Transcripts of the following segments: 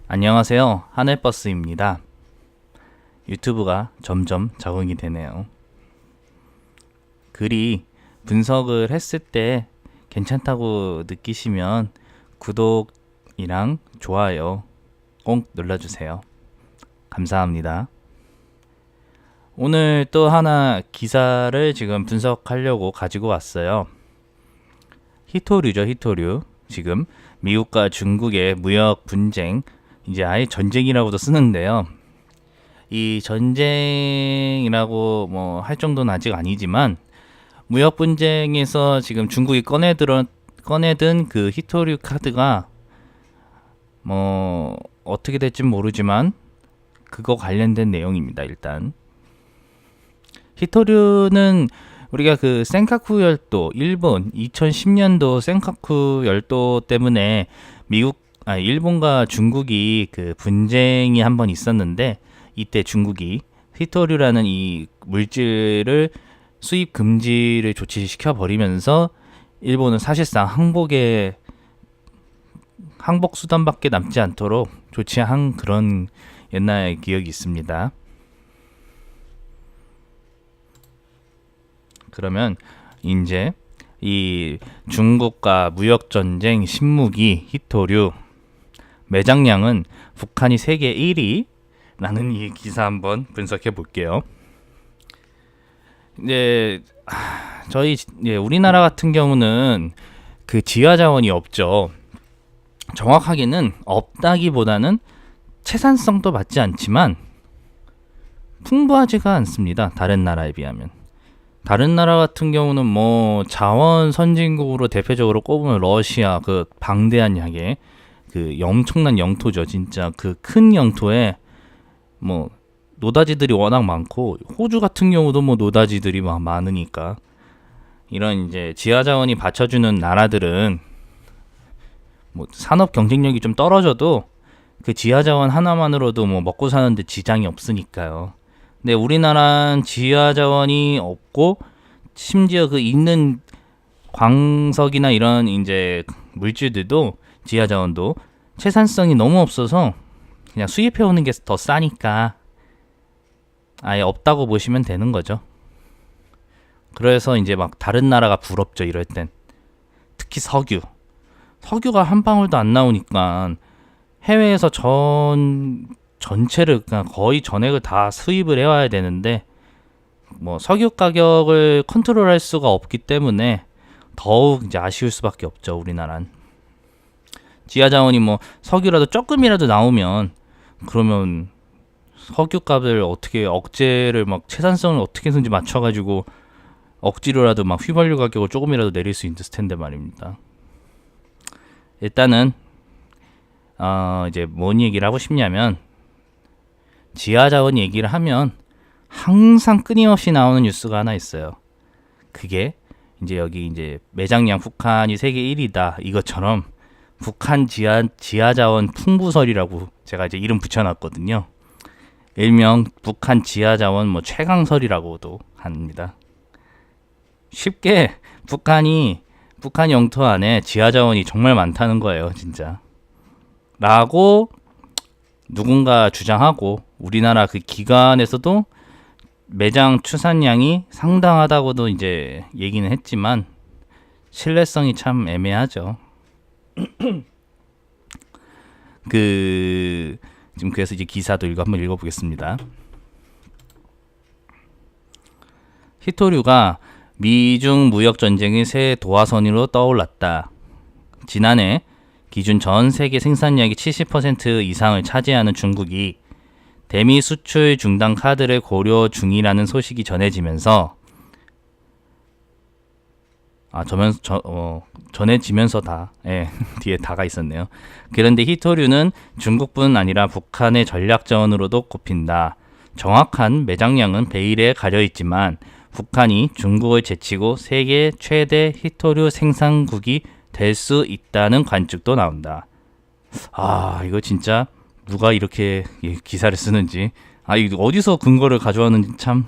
안녕하세요. 하늘버스입니다. 유튜브가 점점 적응이 되네요. 글이 분석을 했을 때 괜찮다고 느끼시면 구독이랑 좋아요 꼭 눌러주세요. 감사합니다. 오늘 또 하나 기사를 지금 분석하려고 가지고 왔어요. 히토류죠, 히토류. 지금 미국과 중국의 무역 분쟁, 이제 아예 전쟁이라고도 쓰는데요. 이 전쟁이라고 뭐 할 정도는 아직 아니지만 무역 분쟁에서 지금 중국이 꺼내든 그 히토류 카드가 뭐 어떻게 될진 모르지만 그거 관련된 내용입니다. 일단 히토류는 우리가 그 센카쿠 열도, 일본 2010년도 센카쿠 열도 때문에 일본과 중국이 그 분쟁이 한번 있었는데, 이때 중국이 히토류라는 이 물질을 수입 금지를 조치시켜 버리면서 일본은 사실상 항복 수단밖에 남지 않도록 조치한 그런 옛날 기억이 있습니다. 그러면 이제 이 중국과 무역 전쟁 신무기 히토류 매장량은 북한이 세계 1위라는 이 기사 한번 분석해 볼게요. 이제 우리나라 같은 경우는 그 지하 자원이 없죠. 정확하게는 없다기보다는 채산성도 맞지 않지만 풍부하지가 않습니다. 다른 나라에 비하면. 다른 나라 같은 경우는 뭐 자원 선진국으로 대표적으로 꼽으면 러시아, 그 방대한 양의 그 엄청난 영토죠. 진짜 그 큰 영토에 뭐 노다지들이 워낙 많고, 호주 같은 경우도 뭐 노다지들이 많으니까 이런 이제 지하 자원이 받쳐주는 나라들은 뭐 산업 경쟁력이 좀 떨어져도 그 지하 자원 하나만으로도 뭐 먹고 사는데 지장이 없으니까요. 근데 우리나라는 지하 자원이 없고, 심지어 그 있는 광석이나 이런 이제 물질들도, 지하 자원도 채산성이 너무 없어서 그냥 수입해 오는 게 더 싸니까 아예 없다고 보시면 되는 거죠. 그래서 이제 막 다른 나라가 부럽죠, 이럴 땐. 특히 석유가 한 방울도 안 나오니까 해외에서 전체를 그냥 거의 전액을 다 수입을 해와야 되는데, 뭐 석유 가격을 컨트롤할 수가 없기 때문에 더욱 이제 아쉬울 수밖에 없죠, 우리나라는. 지하 자원이 뭐 석유라도 조금이라도 나오면, 그러면 석유 값을 어떻게 억제를 막 채산성을 어떻게든지 맞춰가지고 억지로라도 막 휘발유 가격을 조금이라도 내릴 수 있을 텐데 말입니다. 일단은 이제 뭔 얘기를 하고 싶냐면, 지하 자원 얘기를 하면 항상 끊임없이 나오는 뉴스가 하나 있어요. 그게 이제 여기 이제 매장량 북한이 세계 1위다 이것처럼 북한 지하 자원 풍부설이라고 제가 이제 이름 붙여놨거든요. 일명 북한 지하 자원 뭐 최강설이라고도 합니다. 쉽게 북한 영토 안에 지하 자원이 정말 많다는 거예요, 진짜. 라고 누군가 주장하고, 우리나라 그 기관에서도 매장 추산량이 상당하다고도 이제 얘기는 했지만 신뢰성이 참 애매하죠. 지금 그래서 이제 기사도 한번 읽어보겠습니다. 히토류가 미중 무역 전쟁의 새 도화선으로 떠올랐다. 지난해 기준 전 세계 생산량의 70% 이상을 차지하는 중국이 대미 수출 중단 카드를 고려 중이라는 소식이 전해지면서 전해지면서다. 예, 뒤에 다가 있었네요. 그런데 히토류는 중국뿐 아니라 북한의 전략 자원으로도 꼽힌다. 정확한 매장량은 베일에 가려 있지만 북한이 중국을 제치고 세계 최대 히토류 생산국이 될 수 있다는 관측도 나온다. 이거 진짜 누가 이렇게 기사를 쓰는지, 이거 어디서 근거를 가져왔는지 참.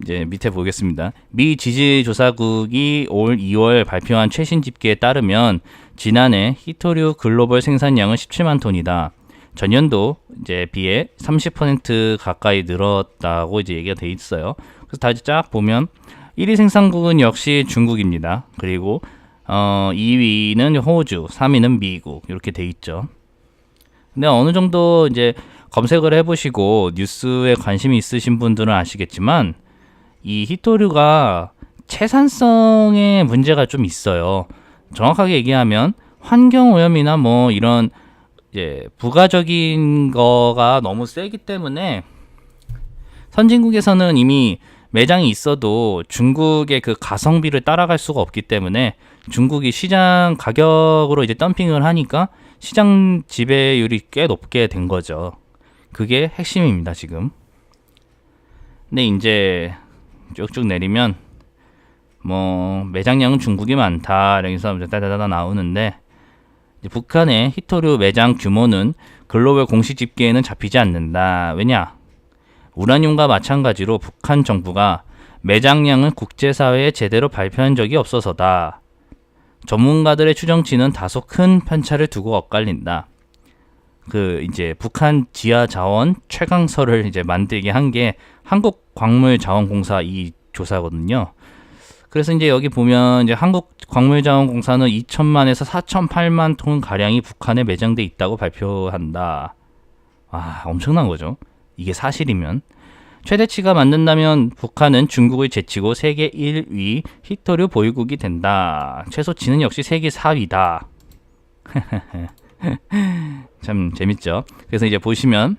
이제 밑에 보겠습니다. 미 지질조사국이 올 2월 발표한 최신 집계에 따르면 지난해 히토류 글로벌 생산량은 17만 톤이다. 전년도 이제 비해 30% 가까이 늘었다고 이제 얘기가 돼 있어요. 그래서 다시 쫙 보면 1위 생산국은 역시 중국입니다. 그리고 2위는 호주, 3위는 미국 이렇게 돼 있죠. 근데 어느 정도 이제 검색을 해보시고 뉴스에 관심이 있으신 분들은 아시겠지만 이 히토류가 채산성에 문제가 좀 있어요. 정확하게 얘기하면 환경오염이나 뭐 이런 이제 부가적인 거가 너무 세기 때문에 선진국에서는 이미 매장이 있어도 중국의 그 가성비를 따라갈 수가 없기 때문에 중국이 시장 가격으로 이제 덤핑을 하니까 시장 지배율이 꽤 높게 된 거죠. 그게 핵심입니다, 지금. 근데 이제 쭉쭉 내리면 뭐 매장량은 중국이 많다 여기서 따다다다 나오는데 북한의 히토류 매장 규모는 글로벌 공식 집계에는 잡히지 않는다. 왜냐? 우라늄과 마찬가지로 북한 정부가 매장량을 국제사회에 제대로 발표한 적이 없어서다. 전문가들의 추정치는 다소 큰 편차를 두고 엇갈린다. 그 이제 북한 지하 자원 최강설을 이제 만들게 한 게 한국광물자원공사 이 조사거든요. 그래서 이제 여기 보면 이제 한국광물자원공사는 2천만에서 4,008만 톤 가량이 북한에 매장돼 있다고 발표한다. 와, 엄청난 거죠. 이게 사실이면. 최대치가 맞는다면 북한은 중국을 제치고 세계 1위 히토류 보유국이 된다. 최소치는 역시 세계 4위다. 참 재밌죠. 그래서 이제 보시면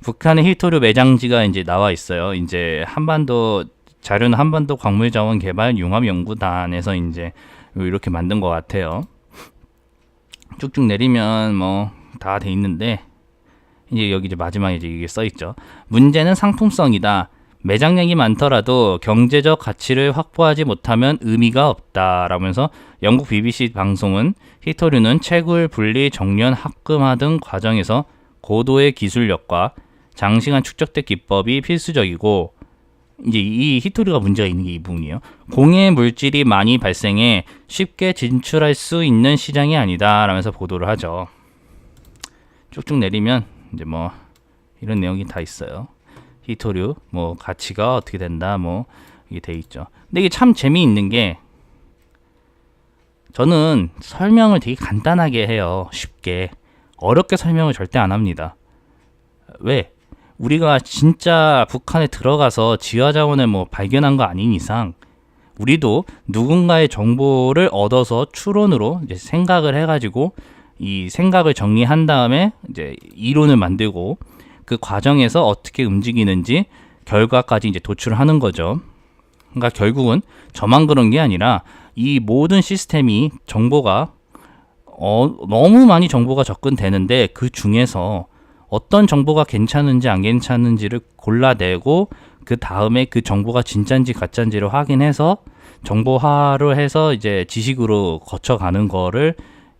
북한의 히토류 매장지가 이제 나와 있어요. 이제 한반도 자료는 한반도 광물자원 개발 융합연구단에서 이제 이렇게 만든 것 같아요. 쭉쭉 내리면 뭐 다 돼 있는데 이제 여기 이제 마지막에 이제 이게 써 있죠. 문제는 상품성이다. 매장량이 많더라도 경제적 가치를 확보하지 못하면 의미가 없다라면서 영국 BBC 방송은 히토류는 채굴, 분리, 정련, 합금화 등 과정에서 고도의 기술력과 장시간 축적된 기법이 필수적이고 이제 이 히토류가 문제가 있는 게 이 부분이에요. 공해 물질이 많이 발생해 쉽게 진출할 수 있는 시장이 아니다 라면서 보도를 하죠. 쭉쭉 내리면 이제 뭐 이런 내용이 다 있어요. 히토류 뭐 가치가 어떻게 된다 뭐 이게 돼 있죠. 근데 이게 참 재미있는 게 저는 설명을 되게 간단하게 해요. 쉽게. 어렵게 설명을 절대 안 합니다. 왜? 우리가 진짜 북한에 들어가서 지하자원을 뭐 발견한 거 아닌 이상 우리도 누군가의 정보를 얻어서 추론으로 이제 생각을 해가지고 이 생각을 정리한 다음에 이제 이론을 만들고 그 과정에서 어떻게 움직이는지 결과까지 이제 도출하는 거죠. 그러니까 결국은 저만 그런 게 아니라 이 모든 시스템이 정보가 너무 많이 정보가 접근되는데 그 중에서 어떤 정보가 괜찮은지 안 괜찮은지를 골라내고 그 다음에 그 정보가 진짜인지 가짜인지를 확인해서 정보화를 해서 이제 지식으로 거쳐가는 거를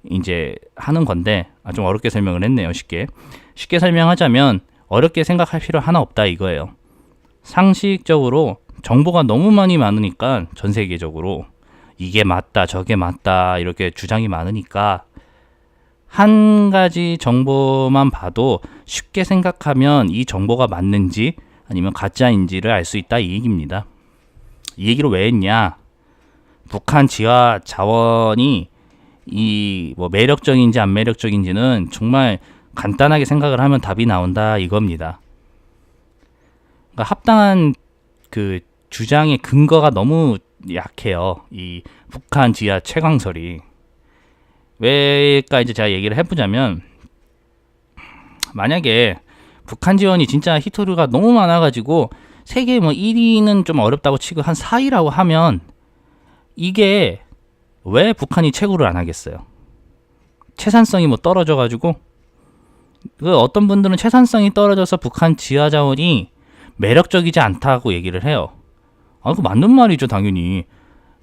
이제 하는 건데 좀 어렵게 설명을 했네요. 쉽게 설명하자면 어렵게 생각할 필요 하나 없다 이거예요. 상식적으로 정보가 너무 많이 많으니까 전 세계적으로 이게 맞다 저게 맞다 이렇게 주장이 많으니까 한 가지 정보만 봐도 쉽게 생각하면 이 정보가 맞는지 아니면 가짜인지를 알 수 있다 이 얘기입니다. 이 얘기를 왜 했냐? 북한 지하 자원이 이 뭐 매력적인지 안 매력적인지는 정말 간단하게 생각을 하면 답이 나온다 이겁니다. 그러니까 합당한 그 주장의 근거가 너무 약해요. 이 북한 지하 채광설이. 왜일까 이제 제가 얘기를 해보자면 만약에 북한 지원이 진짜 히토류가 너무 많아가지고 세계 뭐 1위는 좀 어렵다고 치고 한 4위라고 하면 이게 왜 북한이 채굴을 안 하겠어요? 채산성이 뭐 떨어져가지고 그 어떤 분들은 채산성이 떨어져서 북한 지하 자원이 매력적이지 않다고 얘기를 해요. 그 맞는 말이죠 당연히.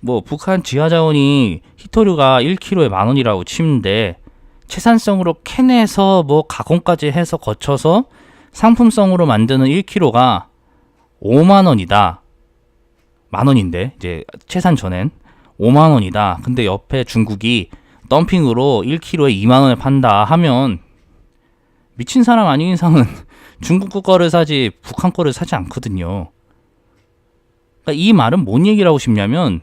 뭐 북한 지하 자원이 히토류가 1kg에 10,000원이라고 치는데 채산성으로 캐내서 뭐 가공까지 해서 거쳐서 상품성으로 만드는 1kg가 50,000원이다. 10,000원인데 이제 채산 전엔 50,000원이다. 근데 옆에 중국이 덤핑으로 1kg에 2만 원에 판다 하면 미친 사람 아닌 이상은 중국 거를 사지 북한 거를 사지 않거든요. 그러니까 이 말은 뭔 얘기를 하고 싶냐면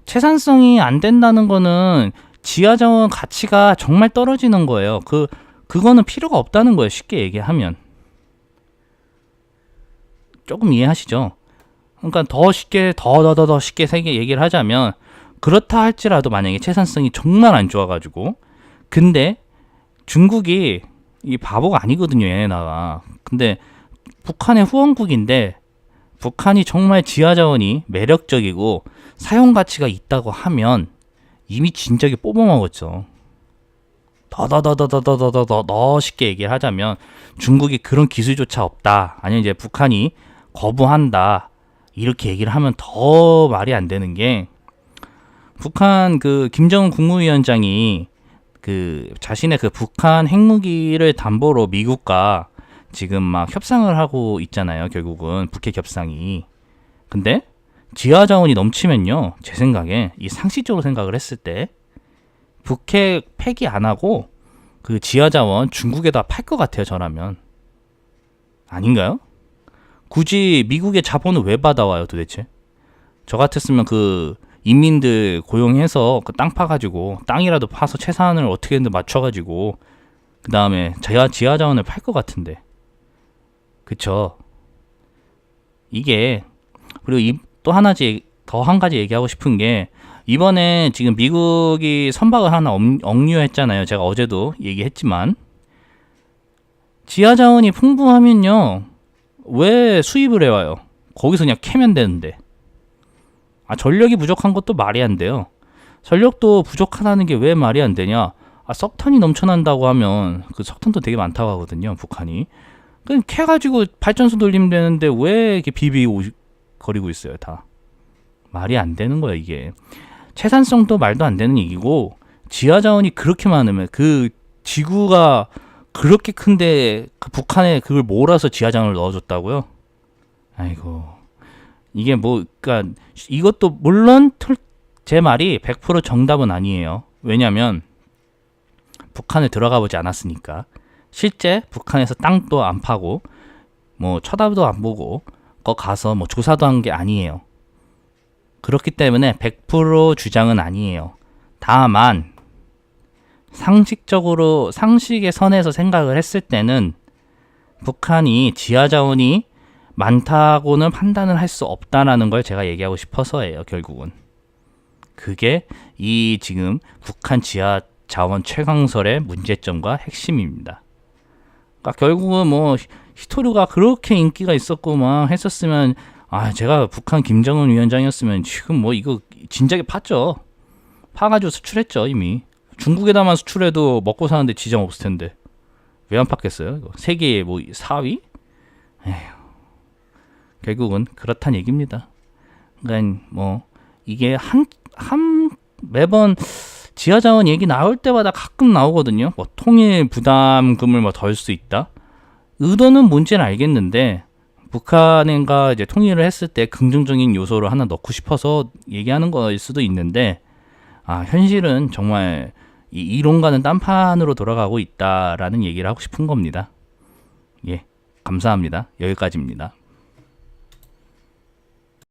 채산성이 안 된다는 거는 지하자원 가치가 정말 떨어지는 거예요. 그거는 필요가 없다는 거예요. 쉽게 얘기하면. 조금 이해하시죠? 그러니까 더 쉽게 더 쉽게 세게 얘기를 하자면 그렇다 할지라도 만약에 채산성이 정말 안 좋아가지고 근데 중국이 이 바보가 아니거든요. 얘네 나라. 근데 북한의 후원국인데 북한이 정말 지하자원이 매력적이고 사용 가치가 있다고 하면 이미 진작에 뽑아먹었죠. 더 쉽게 얘기를 하자면 중국이 그런 기술조차 없다. 아니면 이제 북한이 거부한다. 이렇게 얘기를 하면 더 말이 안 되는 게 북한 그 김정은 국무위원장이 그 자신의 그 북한 핵무기를 담보로 미국과 지금 막 협상을 하고 있잖아요. 결국은 북핵 협상이. 근데 지하 자원이 넘치면요. 제 생각에 이 상식적으로 생각을 했을 때 북핵 폐기 안 하고 그 지하 자원 중국에다 팔 것 같아요. 저라면. 아닌가요? 굳이 미국의 자본을 왜 받아와요, 도대체? 저 같았으면 그 인민들 고용해서 그 땅 파가지고 땅이라도 파서 채산을 어떻게든 맞춰가지고 그 다음에 지하 자원을 팔 것 같은데. 그쵸? 이게 그리고 또 더 한 가지 얘기하고 싶은 게 이번에 지금 미국이 선박을 하나 억류했잖아요. 제가 어제도 얘기했지만 지하 자원이 풍부하면요. 왜 수입을 해와요? 거기서 그냥 캐면 되는데. 전력이 부족한 것도 말이 안 돼요. 전력도 부족하다는 게 왜 말이 안 되냐? 석탄이 넘쳐난다고 하면 그 석탄도 되게 많다고 하거든요. 북한이. 그냥 캐가지고 발전소 돌리면 되는데 왜 이렇게 비비거리고 있어요, 다. 말이 안 되는 거예요, 이게. 채산성도 말도 안 되는 얘기고 지하 자원이 그렇게 많으면 그 지구가 그렇게 큰데 그 북한에 그걸 몰아서 지하 자원을 넣어줬다고요? 아이고. 이게 뭐, 그니까, 이것도 물론 제 말이 100% 정답은 아니에요. 왜냐면, 북한에 들어가 보지 않았으니까. 실제 북한에서 땅도 안 파고, 뭐, 쳐다도 안 보고, 거 가서 뭐 조사도 한 게 아니에요. 그렇기 때문에 100% 주장은 아니에요. 다만, 상식의 선에서 생각을 했을 때는, 북한이 지하 자원이 많다고는 판단을 할 수 없다라는 걸 제가 얘기하고 싶어서예요. 결국은 그게 이 지금 북한 지하 자원 최강설의 문제점과 핵심입니다. 그러니까 결국은 뭐 히토류가 그렇게 인기가 있었고 막 했었으면 제가 북한 김정은 위원장이었으면 지금 뭐 이거 진작에 팠죠. 파가지고 수출했죠. 이미 중국에다만 수출해도 먹고 사는데 지장 없을 텐데 왜 안 팠겠어요? 이거 세계 뭐 4위? 에휴. 결국은 그렇다는 얘기입니다. 그러니까 뭐 이게 매번 지하자원 얘기 나올 때마다 가끔 나오거든요. 뭐 통일 부담금을 뭐 덜 수 있다. 의도는 뭔지는 알겠는데 북한과 이제 통일을 했을 때 긍정적인 요소를 하나 넣고 싶어서 얘기하는 거일 수도 있는데 현실은 정말 이 이론과는 딴판으로 돌아가고 있다라는 얘기를 하고 싶은 겁니다. 예, 감사합니다. 여기까지입니다.